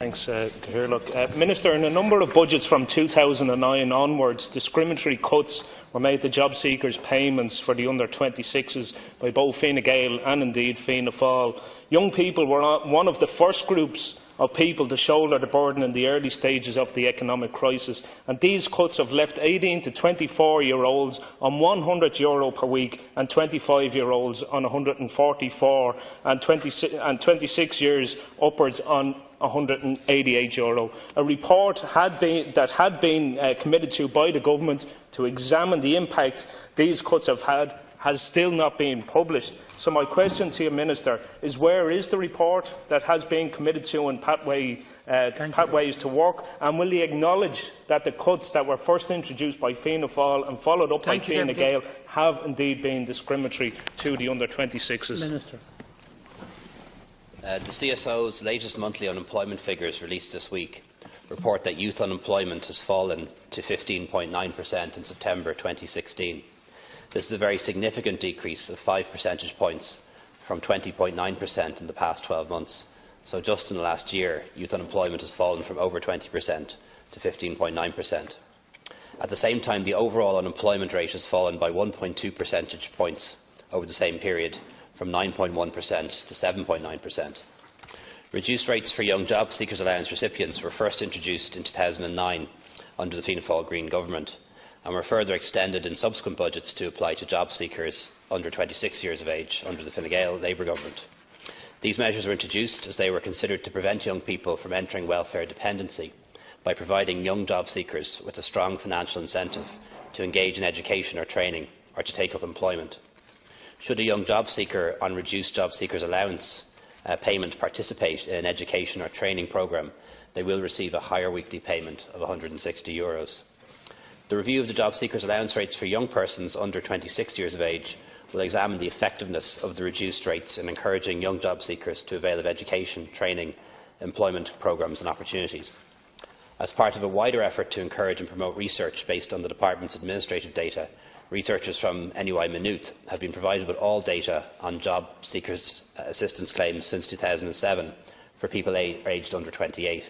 Thanks, Gael. Minister, in a number of budgets from 2009 onwards, discriminatory cuts were made to job seekers' payments for the under-26s by both Gael and indeed Fianna Fáil. Young people were one of the first groups of people to shoulder the burden in the early stages of the economic crisis, and these cuts have left 18 to 24-year-olds on €100 per week and 25-year-olds on €144 and 26 years upwards on €188. A report that had been committed to by the government to examine the impact these cuts have had has still not been published. So my question to you, Minister, is where is the report that has been committed to in pathways to work, and will he acknowledge that the cuts that were first introduced by Fianna Fáil and followed up by Fianna Gael have indeed been discriminatory to the under-26s? Minister. The CSO's latest monthly unemployment figures released this week report that youth unemployment has fallen to 15.9% in September 2016. This is a very significant decrease of 5 percentage points from 20.9% in the past 12 months. So just in the last year, youth unemployment has fallen from over 20% to 15.9%. At the same time, the overall unemployment rate has fallen by 1.2 percentage points over the same period, from 9.1% to 7.9%. Reduced rates for young job seekers allowance recipients were first introduced in 2009 under the Fianna Fáil Green Government, and were further extended in subsequent budgets to apply to job seekers under 26 years of age under the Fine Gael Labour Government. These measures were introduced as they were considered to prevent young people from entering welfare dependency by providing young job seekers with a strong financial incentive to engage in education or training or to take up employment. Should a young job seeker on reduced job seekers allowance payment participate in an education or training programme, they will receive a higher weekly payment of €160. The review of the job seekers' allowance rates for young persons under 26 years of age will examine the effectiveness of the reduced rates in encouraging young job seekers to avail of education, training, employment programmes and opportunities. As part of a wider effort to encourage and promote research based on the Department's administrative data, researchers from NUI Maynooth have been provided with all data on job seekers' assistance claims since 2007 for people aged under 28.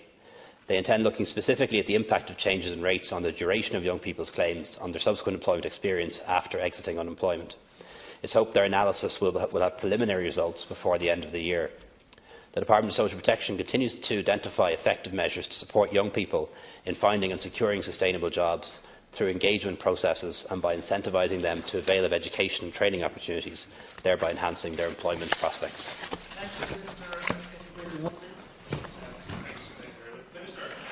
They intend looking specifically at the impact of changes in rates on the duration of young people's claims on their subsequent employment experience after exiting unemployment. It is hoped their analysis will have preliminary results before the end of the year. The Department of Social Protection continues to identify effective measures to support young people in finding and securing sustainable jobs through engagement processes and by incentivising them to avail of education and training opportunities, thereby enhancing their employment prospects.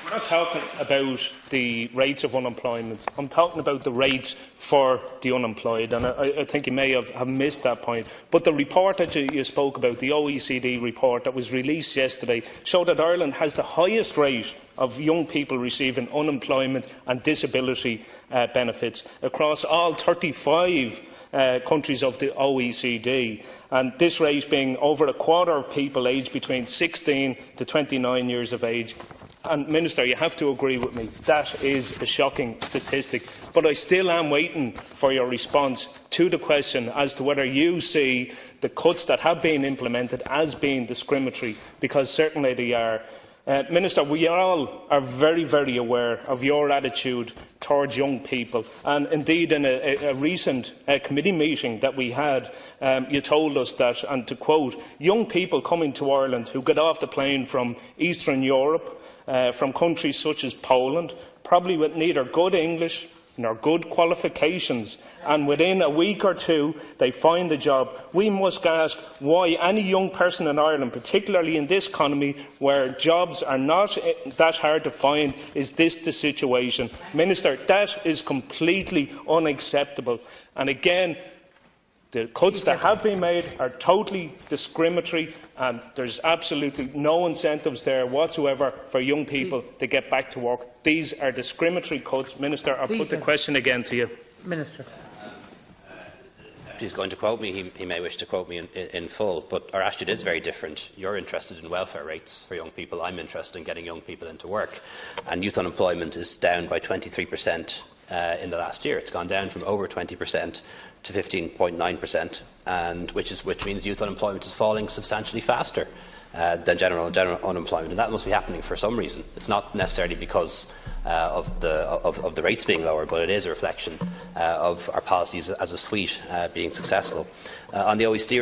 I'm not talking about the rates of unemployment. I'm talking about the rates for the unemployed, and I think you may have missed that point. But the report that you spoke about, the OECD report that was released yesterday, showed that Ireland has the highest rate of young people receiving unemployment and disability benefits across all 35 countries of the OECD, and this rate being over a quarter of people aged between 16 to 29 years of age. And Minister, you have to agree with me, that is a shocking statistic. But I still am waiting for your response to the question as to whether you see the cuts that have been implemented as being discriminatory, because certainly they are. Minister, we all are very, very aware of your attitude towards young people, and indeed in a recent committee meeting that we had, you told us that, and to quote, young people coming to Ireland who get off the plane from Eastern Europe, from countries such as Poland, probably with neither good English nor good qualifications, and within a week or two they find a job. We must ask why any young person in Ireland, particularly in this economy where jobs are not that hard to find, is this the situation? Minister, that is completely unacceptable. And again, the cuts that have been made are totally discriminatory, and there is absolutely no incentives there whatsoever for young people to get back to work. These are discriminatory cuts. Minister, I put the question again to you. Minister. If he's going to quote me, he may wish to quote me in full, but our attitude is very different. You're interested in welfare rates for young people. I'm interested in getting young people into work. And youth unemployment is down by 23% in the last year. It's gone down from over 20% to 15.9%, which means youth unemployment is falling substantially faster than general unemployment, and that must be happening for some reason. It's not necessarily because of the rates being lower, but it is a reflection of our policies as a suite being successful. On the OECD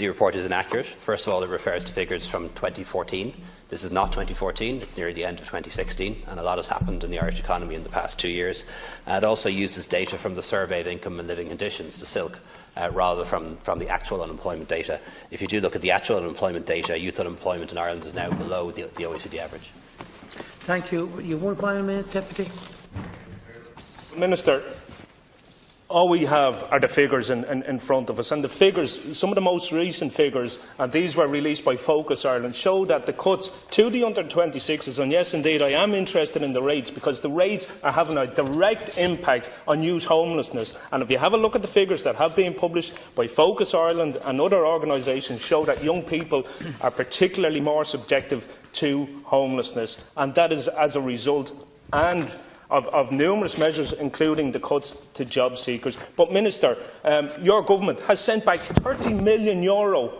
report is inaccurate. First of all, it refers to figures from 2014. This is not 2014, it's near the end of 2016, and a lot has happened in the Irish economy in the past 2 years. It also uses data from the Survey of Income and Living Conditions, the SILC, rather from the actual unemployment data. If you do look at the actual unemployment data, youth unemployment in Ireland is now below the OECD average. Thank you. You want 1 minute, Deputy? Minister, all we have are the figures in front of us, and the figures, some of the most recent figures, and these were released by Focus Ireland, show that the cuts to the under-26s, and yes indeed I am interested in the rates, because the rates are having a direct impact on youth homelessness, and if you have a look at the figures that have been published by Focus Ireland and other organisations, show that young people are particularly more subjective to homelessness, and that is as a result of numerous measures, including the cuts to job seekers. But, Minister, your government has sent back €30 million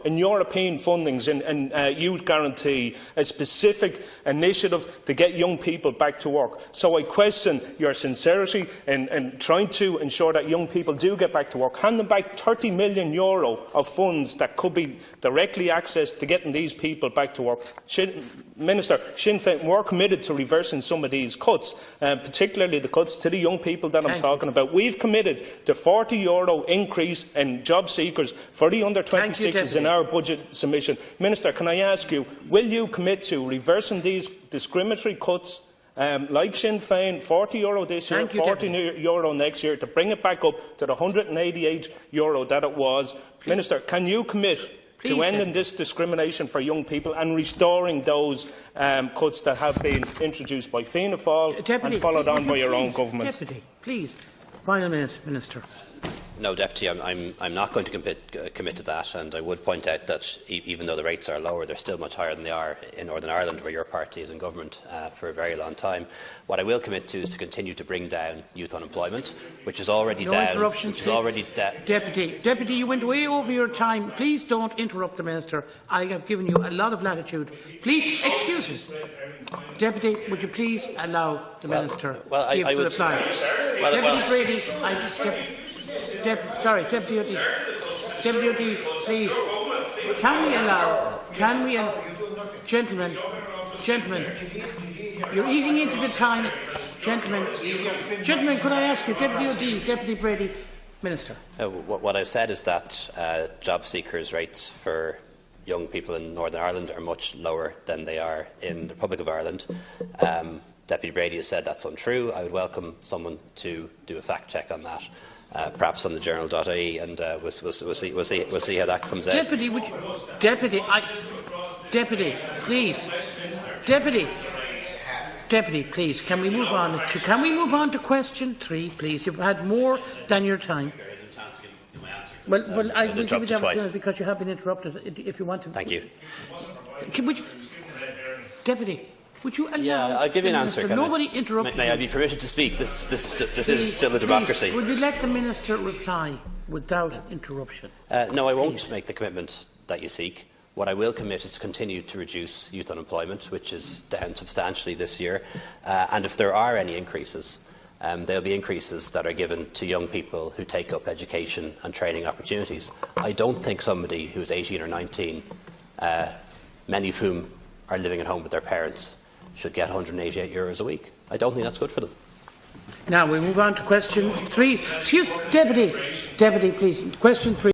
in European fundings in Youth Guarantee, a specific initiative to get young people back to work. So I question your sincerity in trying to ensure that young people do get back to work. Handing back €30 million of funds that could be directly accessed to getting these people back to work. Minister, Sinn Féin were committed to reversing some of these cuts, particularly the cuts to the young people that I'm talking about. We've committed to €40 increase in job seekers for the under-26s in our budget submission. Minister, can I ask you, will you commit to reversing these discriminatory cuts like Sinn Féin, €40 this year, €40 next year, to bring it back up to the €188 that it was? Minister, can you commit to ending this discrimination for young people and restoring those cuts that have been introduced by Fianna Fáil and followed on by your own government? Deputy, please. Final minute, Minister. No, Deputy, I'm not going to commit to that, and I would point out that even though the rates are lower, they're still much higher than they are in Northern Ireland, where your party is in government for a very long time. What I will commit to is to continue to bring down youth unemployment, which is already down. Deputy, you went way over your time. Please don't interrupt the Minister. I have given you a lot of latitude. Please, excuse me. Deputy, would you please allow the Minister to reply? Deputy Brady, Deputy, please. Gentlemen, you're eating into the time. Gentlemen, could I ask you, Deputy Brady, Minister? What I've said is that job seekers' rates for young people in Northern Ireland are much lower than they are in the Republic of Ireland. Deputy Brady has said that's untrue. I would welcome someone to do a fact check on that, perhaps on the journal.ie, and we'll see how that comes out. Deputy, please. Can we move on to question 3, please? You've had more than your time. Well, I will give you the opportunity because you have been interrupted. If you want to, thank you. Deputy, would you allow? Yeah, I'll give you an answer. Nobody interrupted. May I be permitted to speak? This is still a democracy. Would you let the Minister reply without interruption? No, I won't make the commitment that you seek. What I will commit is to continue to reduce youth unemployment, which is down substantially this year. And if there are any increases, there will be increases that are given to young people who take up education and training opportunities. I don't think somebody who is 18 or 19, many of whom are living at home with their parents, should get €188 a week. I don't think that's good for them. Now we move on to question 3. Excuse me, Deputy, please. Question 3.